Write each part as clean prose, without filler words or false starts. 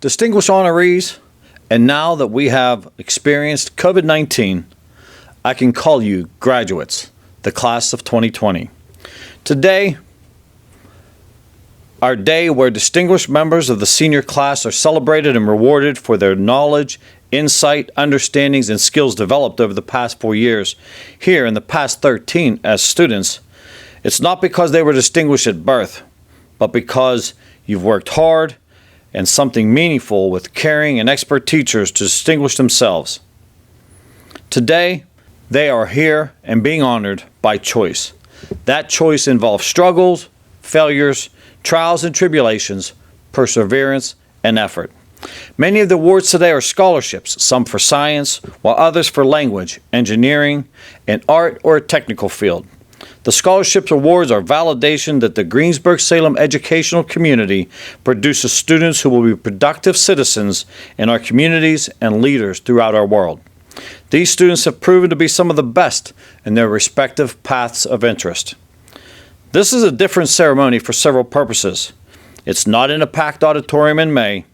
Distinguished honorees, and now that we have experienced COVID-19, I can call you graduates, the class of 2020. Today, our day where distinguished members of the senior class are celebrated and rewarded for their knowledge, insight, understandings, and skills developed over the past 4 years, here in the past 13 as students. It's not because they were distinguished at birth, but because you've worked hard and something meaningful with caring and expert teachers to distinguish themselves. Today, they are here and being honored by choice. That choice involves struggles, failures, trials and tribulations, perseverance, and effort. Many of the awards today are scholarships, some for science, while others for language, engineering, and art or a technical field. The scholarships awards are validation that the Greensburg-Salem educational community produces students who will be productive citizens in our communities and leaders throughout our world. These students have proven to be some of the best in their respective paths of interest. This is a different ceremony for several purposes. It's not in a packed auditorium in May.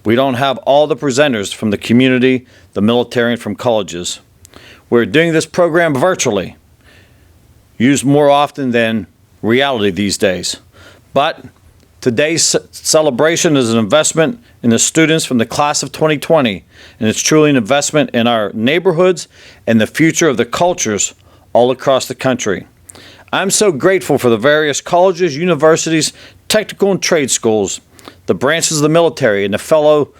We don't have all the presenters from the community, the military, and from colleges. We're doing this program virtually, used more often than reality these days. But today's celebration is an investment in the students from the class of 2020, and it's truly an investment in our neighborhoods and the future of the cultures all across the country. I'm so grateful for the various colleges, universities, technical and trade schools, the branches of the military, and the fellow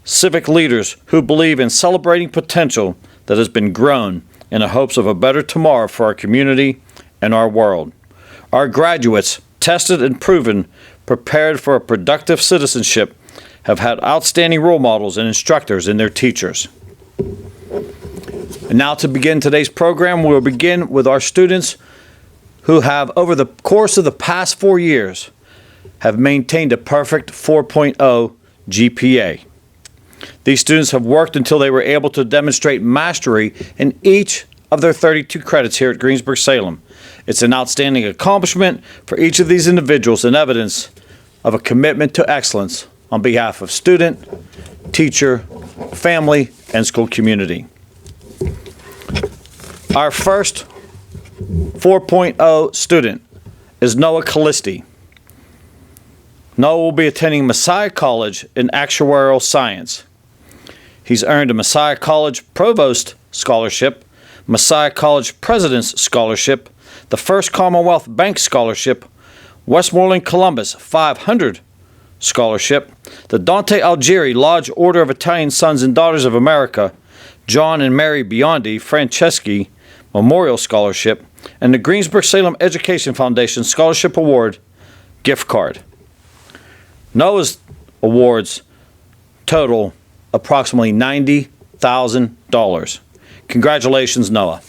civic leaders who believe in celebrating potential that has been grown in the hopes of a better tomorrow for our community and our world. Our graduates, tested and proven, prepared for a productive citizenship, have had outstanding role models and instructors in their teachers. And now to begin today's program, we'll begin with our students who have, over the course of the past 4 years, have maintained a perfect 4.0 GPA. These students have worked until they were able to demonstrate mastery in each of their 32 credits here at Greensburg-Salem. It's an outstanding accomplishment for each of these individuals and evidence of a commitment to excellence on behalf of student, teacher, family, and school community. Our first 4.0 student is Noah Calisti. Noah will be attending Messiah College in Actuarial Science. He's earned a Messiah College Provost Scholarship, Messiah College President's Scholarship, the First Commonwealth Bank Scholarship, Westmoreland Columbus 500 Scholarship, the Dante Alighieri Lodge Order of Italian Sons and Daughters of America, John and Mary Biondi Franceschi Memorial Scholarship, and the Greensburg-Salem Education Foundation Scholarship Award gift card. Noah's awards total approximately $90,000. Congratulations, Noah.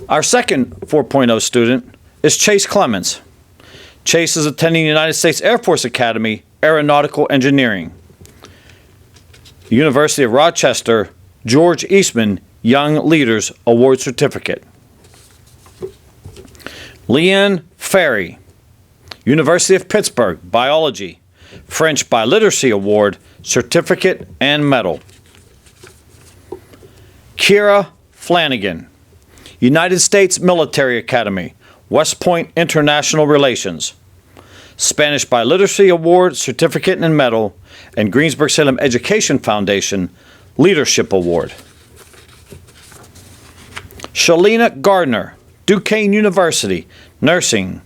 Our second 4.0 student is Chase Clemence. Chase is attending the United States Air Force Academy, Aeronautical Engineering. University of Rochester, George Eastman Young Leaders Award Certificate. Lien Ferry, University of Pittsburgh, Biology, French Biliteracy Award, Certificate and Medal. Kiera Flanigan, United States Military Academy, West Point International Relations, Spanish Biliteracy Award, Certificate and Medal, and Greensburg-Salem Education Foundation Leadership Award. Shaleena Garner, Duquesne University, Nursing.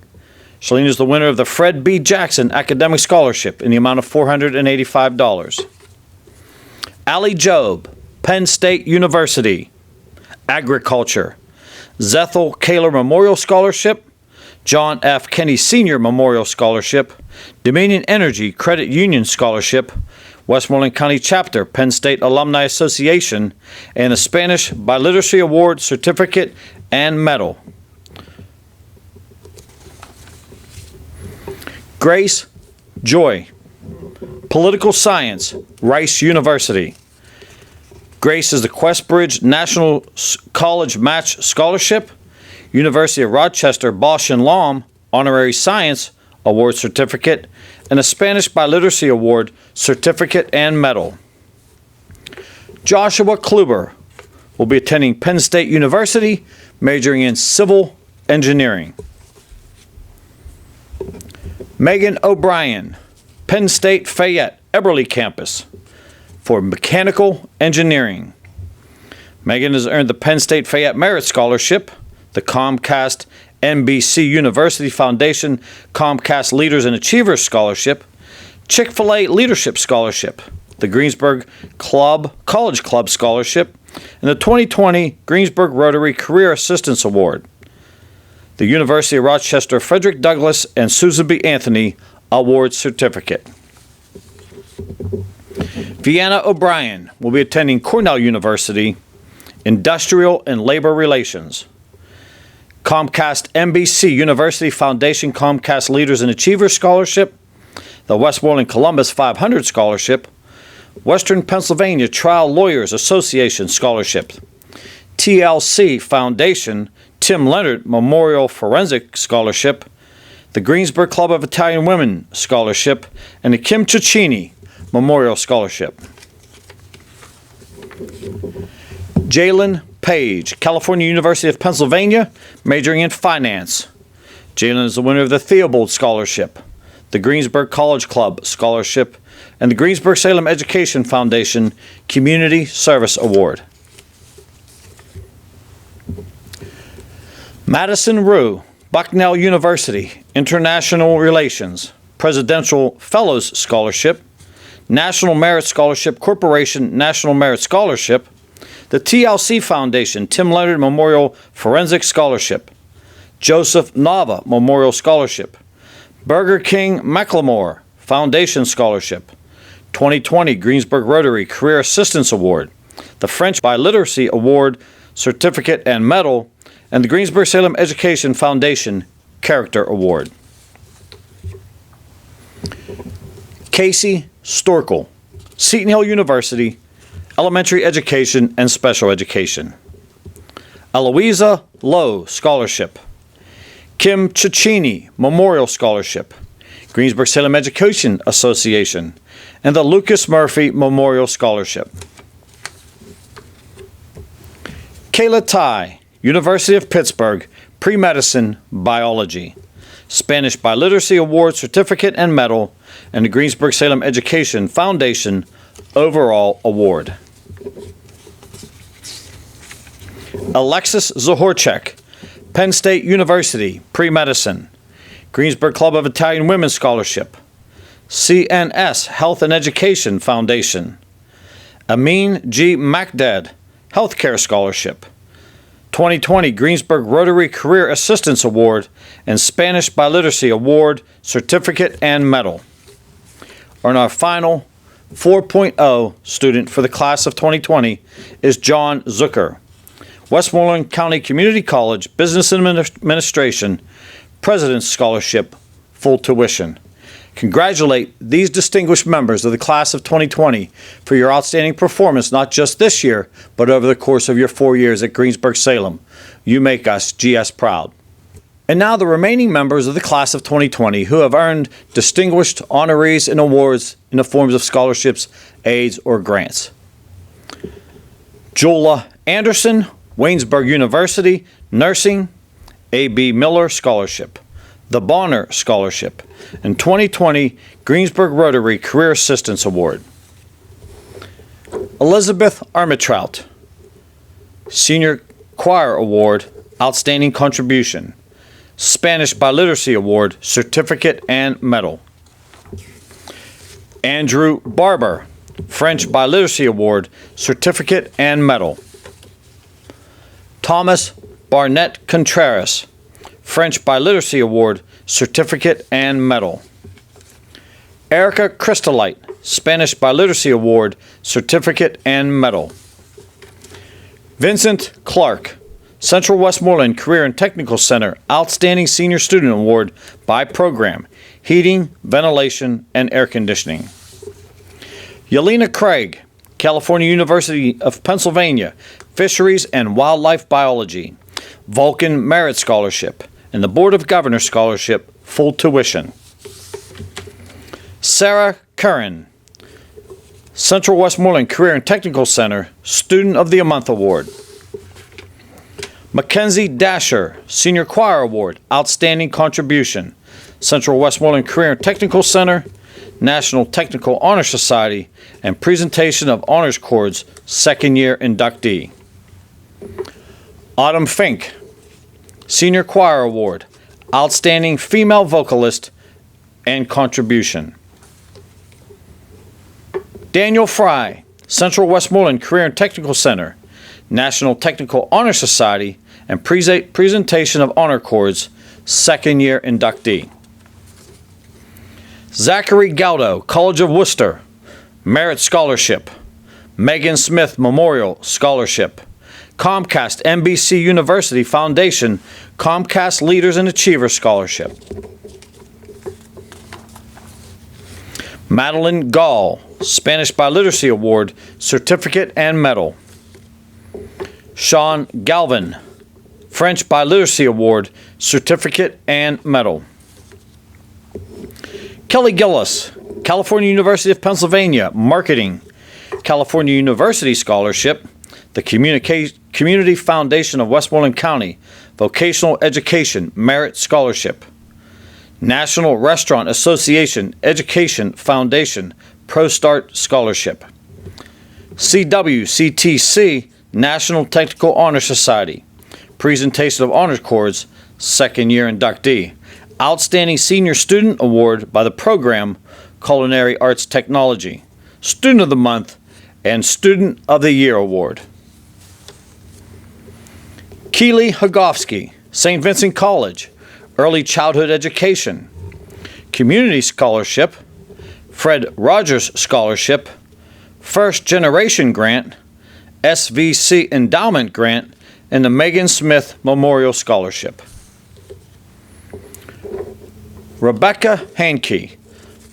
Shaleena is the winner of the Fred B. Jackson Academic Scholarship in the amount of $485. Alli Jobe, Penn State University, Agriculture. Zethel Kaler Memorial Scholarship, John F. Kennedy Sr. Memorial Scholarship, Dominion Energy Credit Union Scholarship, Westmoreland County Chapter, Penn State Alumni Association, and a Spanish Biliteracy Award, Certificate, and Medal. Grace Joy, Political Science, Rice University. Grace is the Questbridge National College Match Scholarship, University of Rochester Bosch and Lom Honorary Science Award Certificate, and a Spanish Biliteracy Award Certificate and Medal. Joshua Klueber will be attending Penn State University, majoring in Civil Engineering. Megan O'Brien, Penn State Fayette Eberly Campus, for Mechanical Engineering. Megan has earned the Penn State Fayette Merit Scholarship, the Comcast NBC University Foundation Comcast Leaders and Achievers Scholarship, Chick-fil-A Leadership Scholarship, the Greensburg College Club Scholarship, and the 2020 Greensburg Rotary Career Assistance Award. The University of Rochester Frederick Douglass and Susan B. Anthony Award Certificate. Vienna O'Brien will be attending Cornell University, Industrial and Labor Relations. Comcast NBC University Foundation Comcast Leaders and Achievers Scholarship, the Westmoreland Columbus 500 Scholarship, Western Pennsylvania Trial Lawyers Association Scholarship, TLC Foundation Tim Leonard Memorial Forensic Scholarship, the Greensburg Club of Italian Women Scholarship, and the Kim Cicchini Memorial Scholarship. Jalen Page, California University of Pennsylvania, majoring in finance. Jalen is the winner of the Theobald Scholarship, the Greensburg College Club Scholarship, and the Greensburg-Salem Education Foundation Community Service Award. Madison Rugh, Bucknell University, International Relations, Presidential Fellows Scholarship, National Merit Scholarship Corporation National Merit Scholarship, the TLC Foundation Tim Leonard Memorial Forensic Scholarship, Joseph Nava Memorial Scholarship, Burger King McLemore Foundation Scholarship, 2020 Greensburg Rotary Career Assistance Award, the French Biliteracy Award Certificate and Medal, and the Greensburg-Salem Education Foundation Character Award. Kasey Storkel, Seton Hill University, Elementary Education and Special Education. Eloisa Lowe Scholarship, Kim Cicchini Memorial Scholarship, Greensburg-Salem Education Association, and the Lucas Murphy Memorial Scholarship. Kayla Tai, University of Pittsburgh, Pre-Medicine Biology, Spanish Biliteracy Award Certificate and Medal, and the Greensburg-Salem Education Foundation Overall Award. Alexis Zahorchak, Penn State University, Pre-Medicine, Greensburg Club of Italian Women Scholarship, CNS Health and Education Foundation, Amin G. Macdad Healthcare Scholarship, 2020 Greensburg Rotary Career Assistance Award, and Spanish Biliteracy Award Certificate and Medal. And our final 4.0 student for the class of 2020 is John Zuccher, Westmoreland County Community College Business Administration President's Scholarship, full tuition. Congratulate these distinguished members of the class of 2020 for your outstanding performance, not just this year, but over the course of your 4 years at Greensburg-Salem. You make us GS proud. And now the remaining members of the class of 2020 who have earned distinguished honorees and awards in the forms of scholarships, aids, or grants. Joula Anderson, Waynesburg University, Nursing, A.B. Miller Scholarship, the Bonner Scholarship, and 2020 Greensburg Rotary Career Assistance Award. Elizabeth Armentrout, Senior Choir Award, Outstanding Contribution, Spanish Biliteracy Award, Certificate and Medal. Andrew Barber, French Biliteracy Award, Certificate and Medal. Thomas Barnett Contreras, French Biliteracy Award, Certificate and Medal. Erika Christeleit, Spanish Biliteracy Award, Certificate and Medal. Vincent Clark, Central Westmoreland Career and Technical Center, Outstanding Senior Student Award by Program, Heating, Ventilation, and Air Conditioning. Yalena Craig, California University of Pennsylvania, Fisheries and Wildlife Biology, Vulcan Merit Scholarship, and the Board of Governors Scholarship, full tuition. Sarah Curran, Central Westmoreland Career and Technical Center Student of the Month Award. Mackenzie Daisher, Senior Choir Award, Outstanding Contribution, Central Westmoreland Career and Technical Center, National Technical Honor Society, and Presentation of Honors Cords, second year inductee. Autumn Fink, Senior Choir Award, Outstanding Female Vocalist and Contribution. Daniel Frye, Central Westmoreland Career and Technical Center, National Technical Honor Society, and Presentation of Honor Cords, second year inductee. Zachary Galdo, College of Worcester, Merit Scholarship, Megan Smith Memorial Scholarship, Comcast NBC University Foundation Comcast Leaders and Achievers Scholarship. Madeline Gall, Spanish Biliteracy Award, Certificate and Medal. Sean Galvin, French Biliteracy Award, Certificate and Medal. Kelly Gillis, California University of Pennsylvania, Marketing, California University Scholarship, the Community Foundation of Westmoreland County, Vocational Education Merit Scholarship. National Restaurant Association Education Foundation ProStart Scholarship. CWCTC National Technical Honor Society, Presentation of Honors Cords, second year inductee. Outstanding Senior Student Award by the program Culinary Arts Technology, Student of the Month, and Student of the Year Award. Keely Hagofsky, St. Vincent College, Early Childhood Education, Community Scholarship, Fred Rogers Scholarship, First Generation Grant, SVC Endowment Grant, and the Megan Smith Memorial Scholarship. Rebecca Hankey,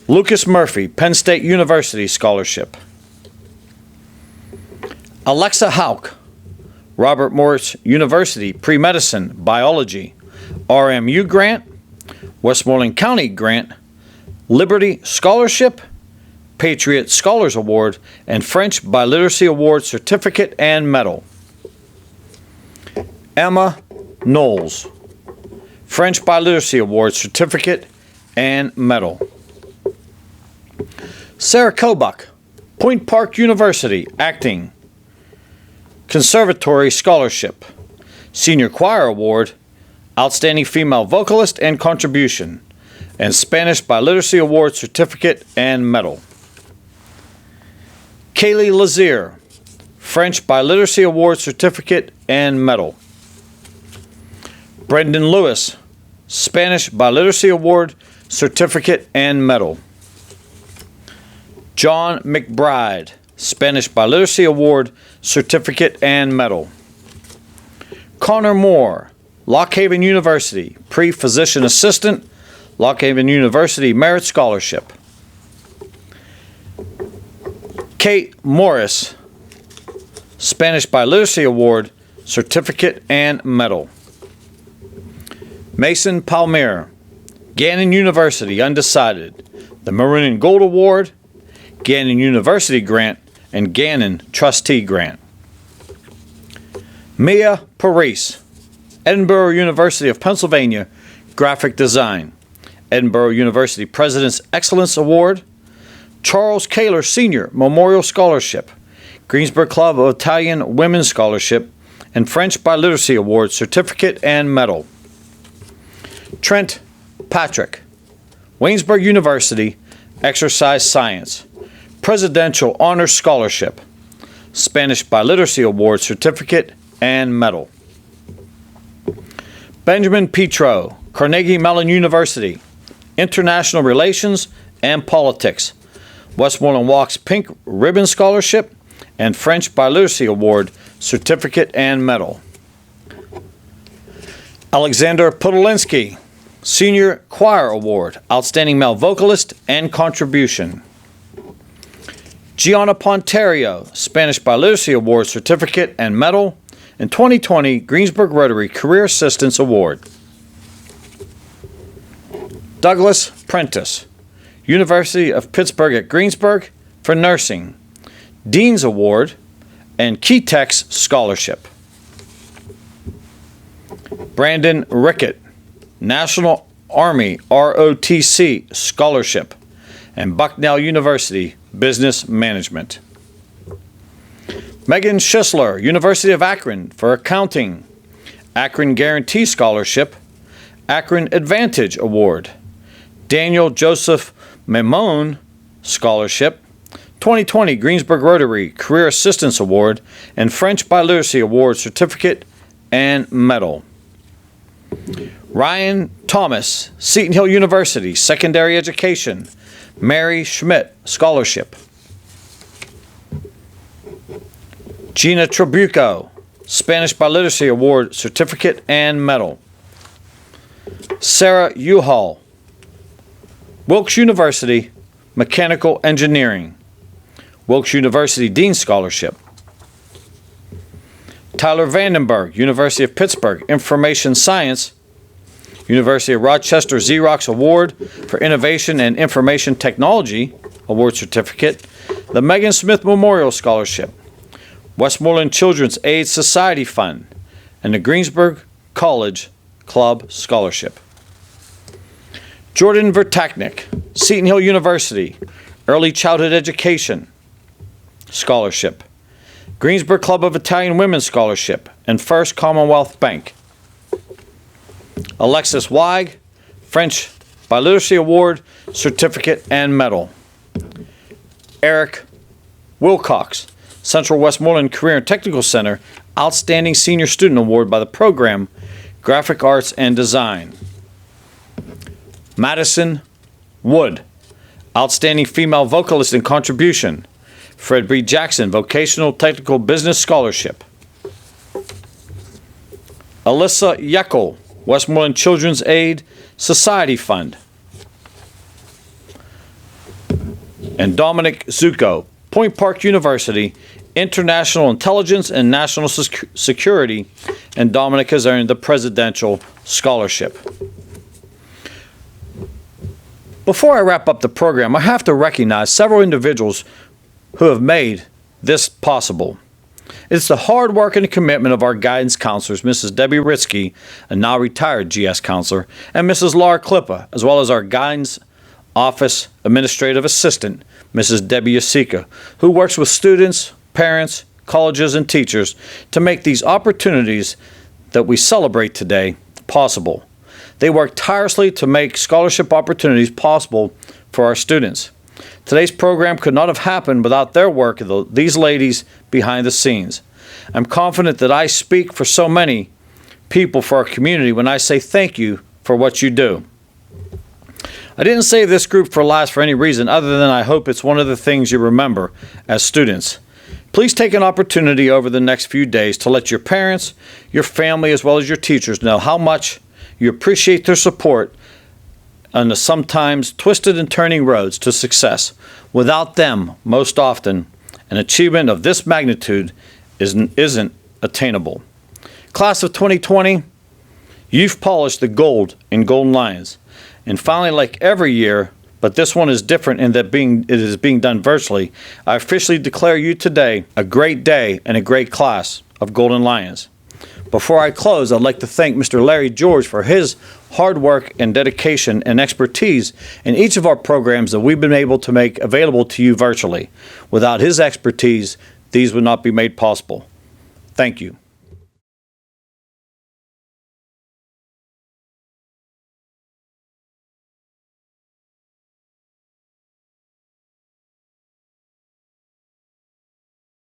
Lucas Murphy, Penn State University Scholarship. Alexa Hauk, Robert Morris University Pre-Medicine Biology, RMU Grant, Westmoreland County Grant, Liberty Scholarship, Patriot Scholars Award, and French Biliteracy Award Certificate and Medal. Emma Knowles, French Biliteracy Award Certificate and Medal. Sarah Kobach, Point Park University, Acting, Conservatory Scholarship, Senior Choir Award, Outstanding Female Vocalist and Contribution, and Spanish Biliteracy Award Certificate and Medal. Kaylee Lazier, French Biliteracy Award Certificate and Medal. Brendan Lewis, Spanish Biliteracy Award Certificate and Medal. John McBride, Spanish Biliteracy Award Certificate and Medal. Connor Moore, Lock Haven University, Pre-Physician Assistant, Lock Haven University Merit Scholarship. Kate Morris, Spanish Biliteracy Award Certificate and Medal. Mason Palmer, Gannon University Undecided, the Maroon and Gold Award, Gannon University Grant, and Gannon Trustee Grant. Mia Parise, Edinburgh University of Pennsylvania, Graphic Design, Edinburgh University President's Excellence Award, Charles Kaler Sr. Memorial Scholarship, Greensburg Club of Italian Women's Scholarship, and French Biliteracy Award Certificate and Medal. Trent Patrick, Waynesburg University, Exercise Science, Presidential Honor Scholarship, Spanish Biliteracy Award Certificate and Medal. Benjamin Petro, Carnegie Mellon University, International Relations and Politics, Westmoreland Walks Pink Ribbon Scholarship, and French Biliteracy Award Certificate and Medal. Alexander Podolinsky, Senior Choir Award, Outstanding Male Vocalist and Contribution. Gianna Ponterio, Spanish Biliteracy Award Certificate and Medal, and 2020 Greensburg Rotary Career Assistance Award. Douglas Prentice, University of Pittsburgh at Greensburg for nursing, Dean's Award, and Key Tech's Scholarship. Brandon Rickett, National Army ROTC Scholarship, and Bucknell University Business Management. Megan Schisler, University of Akron for accounting, Akron Guarantee Scholarship, Akron Advantage Award, Daniel Joseph Memone Scholarship, 2020 Greensburg Rotary Career Assistance Award, and French Biliteracy Award Certificate and Medal. Ryan Thomas, Seton Hill University Secondary Education, Mary Schmidt Scholarship. Gina Trabucco, Spanish Biliteracy Award Certificate and Medal. Sarah Uhal, Wilkes University Mechanical Engineering, Wilkes University Dean Scholarship. Tyler Vandenberg, University of Pittsburgh Information Science, University of Rochester Xerox Award for Innovation and Information Technology Award Certificate, the Megan Smith Memorial Scholarship, Westmoreland Children's Aid Society Fund, and the Greensburg College Club Scholarship. Jordan Vertaknik, Seton Hill University Early Childhood Education Scholarship, Greensburg Club of Italian Women Scholarship, and First Commonwealth Bank. Alexis Weig, French Biliteracy Award Certificate and Medal. Eric Wilcox, Central Westmoreland Career and Technical Center Outstanding Senior Student Award by the program Graphic Arts and Design. Madison Wood, Outstanding Female Vocalist and Contribution, Fred B. Jackson Vocational Technical Business Scholarship. Alyssa Yeckel, Westmoreland Children's Aid Society Fund. And Dominic Zucco, Point Park University International Intelligence and National Security, and Dominic has earned the Presidential Scholarship. Before I wrap up the program, I have to recognize several individuals who have made this possible. It's the hard work and commitment of our guidance counselors, Mrs. Debbie Ritzky, a now retired GS counselor, and Mrs. Laura Klippa, as well as our guidance office administrative assistant, Mrs. Debbie Yasika, who works with students, parents, colleges, and teachers to make these opportunities that we celebrate today possible. They work tirelessly to make scholarship opportunities possible for our students. Today's program could not have happened without their work, these ladies behind the scenes. I'm confident that I speak for so many people for our community when I say thank you for what you do. I didn't save this group for last for any reason other than I hope it's one of the things you remember as students. Please take an opportunity over the next few days to let your parents, your family, as well as your teachers know how much you appreciate their support on the sometimes twisted and turning roads to success. Without them, most often, an achievement of this magnitude isn't attainable. Class of 2020, you've polished the gold in Golden Lions. And finally, like every year, but this one is different in that it is being done virtually, I officially declare you today a great day and a great class of Golden Lions. Before I close, I'd like to thank Mr. Larry George for his hard work and dedication and expertise in each of our programs that we've been able to make available to you virtually. Without his expertise, these would not be made possible. Thank you.